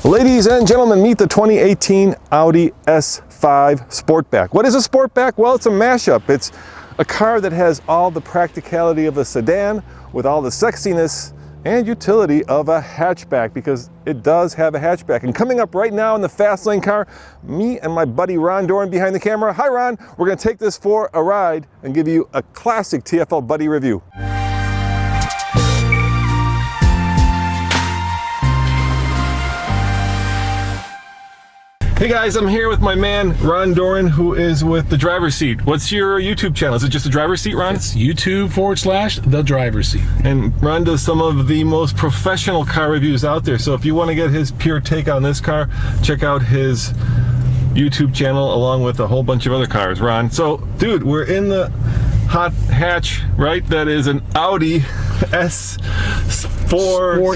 Ladies and gentlemen, meet the 2018 Audi S5 Sportback. What is a Sportback? Well, it's a mashup. It's a car that has all the practicality of a sedan with all the sexiness and utility of a hatchback, because it does have a hatchback. And coming up right now in the fast lane car, me and my buddy Ron Doran behind the camera. Hi Ron, we're gonna take this for a ride and give you a classic TFL buddy review. Hey guys, I'm here with my man Ron Doran, who is with The Driver's Seat. What's your YouTube channel? Is it just The Driver's Seat, Ron? It's YouTube/The Driver's Seat. And Ron does some of the most professional car reviews out there. So if you want to get his pure take on this car, check out his YouTube channel along with a whole bunch of other cars, Ron. So, dude, we're in the hot hatch, right? That is an Audi S4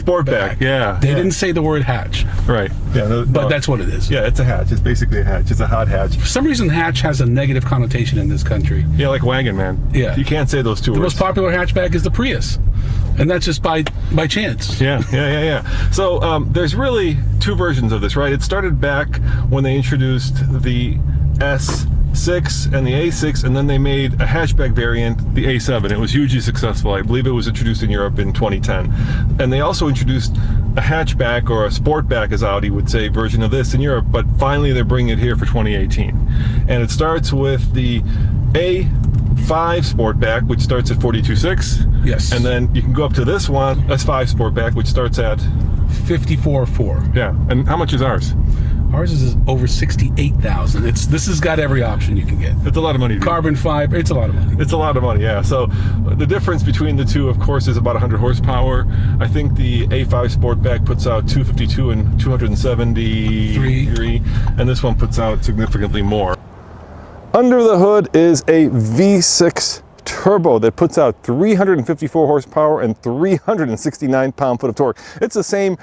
Sportback. Yeah. They didn't say the word hatch. Right. Yeah. But that's what it is. Yeah, it's a hatch. It's basically a hatch. It's a hot hatch. For some reason, hatch has a negative connotation in this country. Yeah, like wagon, man. Yeah. You can't say those two words. The most popular hatchback is the Prius. And that's just by chance. Yeah. So there's really two versions of this, right? It started back when they introduced the S6 and the A6, and then they made a hatchback variant, the A7. It was hugely successful. I believe it was introduced in Europe in 2010. And they also introduced a hatchback, or a sportback as Audi would say, version of this in Europe, but finally they're bringing it here for 2018. And it starts with the A5 Sportback, which starts at 42.6. Yes. And then you can go up to this one, S5 Sportback, which starts at 54.4. Yeah. And how much is ours? Ours is over 68,000. This has got every option you can get. It's a lot of money. Carbon fiber. It's a lot of money. It's a lot of money. Yeah. So the difference between the two, of course, is about 100 horsepower. I think the A5 Sportback puts out 252 and 273, and this one puts out significantly more. Under the hood is a V6 turbo that puts out 354 horsepower and 369 pound-foot of torque. It's the same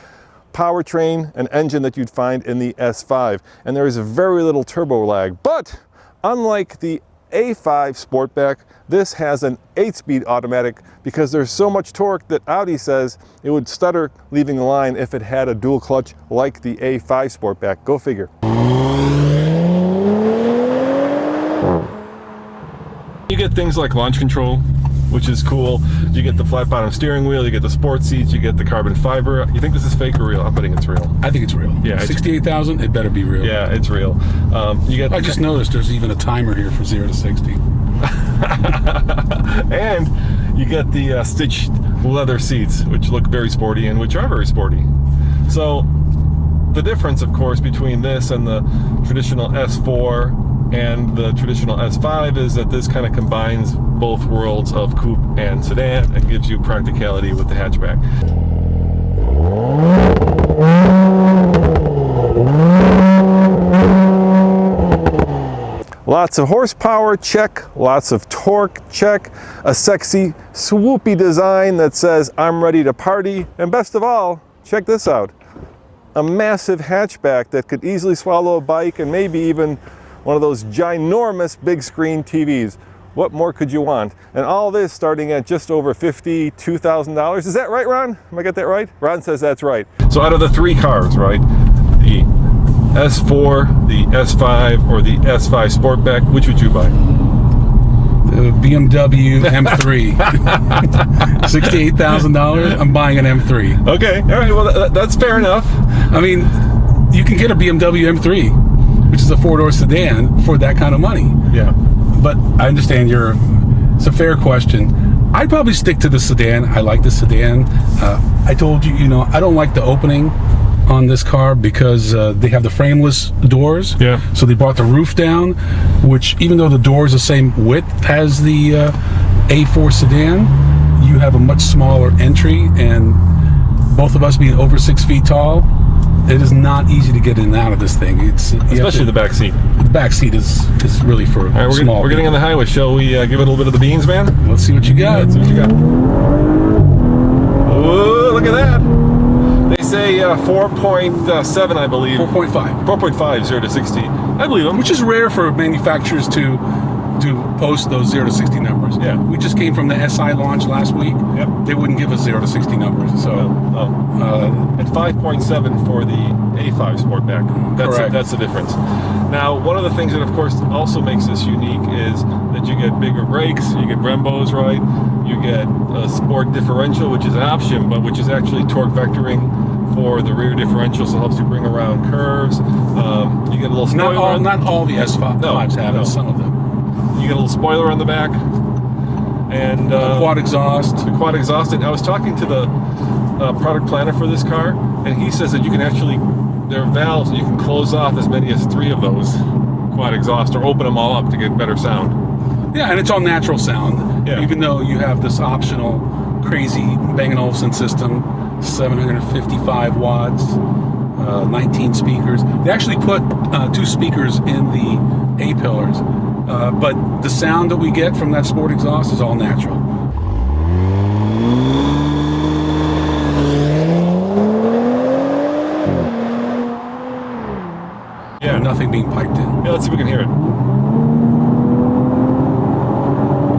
powertrain and engine that you'd find in the S5, and there is very little turbo lag. But unlike the A5 Sportback, this has an 8-speed automatic, because there's so much torque that Audi says it would stutter leaving the line if it had a dual clutch like the A5 Sportback. Go figure. You get things like launch control, which is cool. You get the flat bottom steering wheel, you get the sport seats, you get the carbon fiber. You think this is fake or real? I'm betting it's real. I think it's real. Yeah, 68,000, it better be real. Yeah, it's real. You get. I just noticed there's even a timer here for 0 to 60. And you get the stitched leather seats, which look very sporty and which are very sporty. So the difference, of course, between this and the traditional S4 and the traditional S5 is that this kind of combines both worlds of coupe and sedan and gives you practicality with the hatchback. Lots of horsepower, check. Lots of torque, check. A sexy, swoopy design that says, I'm ready to party. And best of all, check this out. A massive hatchback that could easily swallow a bike and maybe even one of those ginormous big screen TVs. What more could you want? And all this starting at just over $52,000. Is that right, Ron? Am I get that right? Ron says that's right. So out of the three cars, right? The S4, the S5, or the S5 Sportback, which would you buy? The BMW M3. $68,000, I'm buying an M3. Okay, all right, well that's fair enough. I mean, you can get a BMW M3, which is a 4-door sedan, for that kind of money. Yeah. But I understand it's a fair question. I'd probably stick to the sedan. I like the sedan. I told you, I don't like the opening on this car because they have the frameless doors. Yeah. So they brought the roof down, which even though the door is the same width as the A4 sedan, you have a much smaller entry, and both of us being over 6 feet tall, it is not easy to get in and out of this thing. Especially the back seat. The back seat is really for small. We're getting on the highway. Shall we give it a little bit of the beans, man? Let's see what you got. Let's see what you got. Oh, look at that. They say 4.7, I believe. 4.5. 4.5, 0 to 60. I believe them. Which is rare for manufacturers to post those 0 to 60 numbers. Yeah. We just came from the SI launch last week. Yep. They wouldn't give us 0 to 60 numbers. So at 5.7 for the A5 Sportback. Correct. That's the difference. Now, one of the things that, of course, also makes this unique is that you get bigger brakes, you get Brembos, right? You get a sport differential, which is an option, but which is actually torque vectoring for the rear differential, so it helps you bring around curves. You get a little spoiler. Not all the S5s have it, some of them. You get a little spoiler on the back. And quad exhaust. The quad exhaust. And I was talking to the product planner for this car, and he says that you can actually, there are valves that you can close off as many as 3 of those quad exhaust, or open them all up to get better sound. Yeah, and it's all natural sound. Yeah. Even though you have this optional crazy Bang & Olufsen system, 755 watts, 19 speakers. They actually put 2 speakers in the A-pillars, but the sound that we get from that sport exhaust is all natural. Yeah. Nothing being piped in. Yeah, let's see if we can hear it.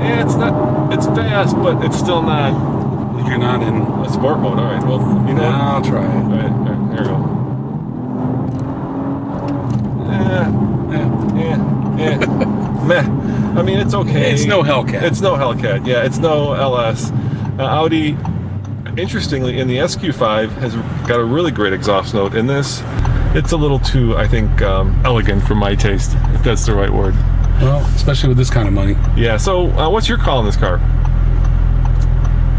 Yeah, it's fast, but it's still not. You're not in a sport mode. All right, well, you know. I'll try it. All right, here we go. Meh. I mean, it's okay. It's no Hellcat. It's no Hellcat. Yeah, it's no LS. Audi, interestingly, in the SQ5 has got a really great exhaust note. In this, it's a little too, I think, elegant for my taste, if that's the right word. Well, especially with this kind of money. Yeah. So, what's your call on this car?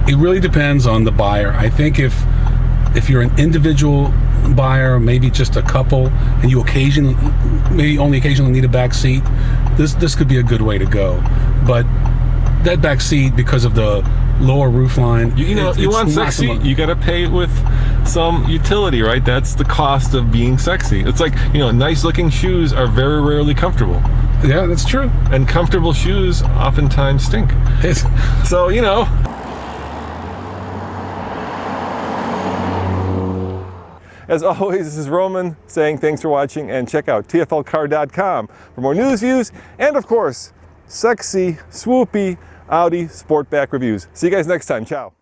It really depends on the buyer. I think if you're an individual buyer, maybe just a couple, and you maybe only occasionally need a back seat, this could be a good way to go. But that back seat, because of the lower roof line, you want sexy, you got to pay with some utility, right? That's the cost of being sexy. It's like, nice looking shoes are very rarely comfortable. Yeah, that's true. And comfortable shoes oftentimes stink. So, As always, this is Roman saying thanks for watching, and check out tflcar.com for more news, views, and of course, sexy, swoopy Audi Sportback reviews. See you guys next time. Ciao.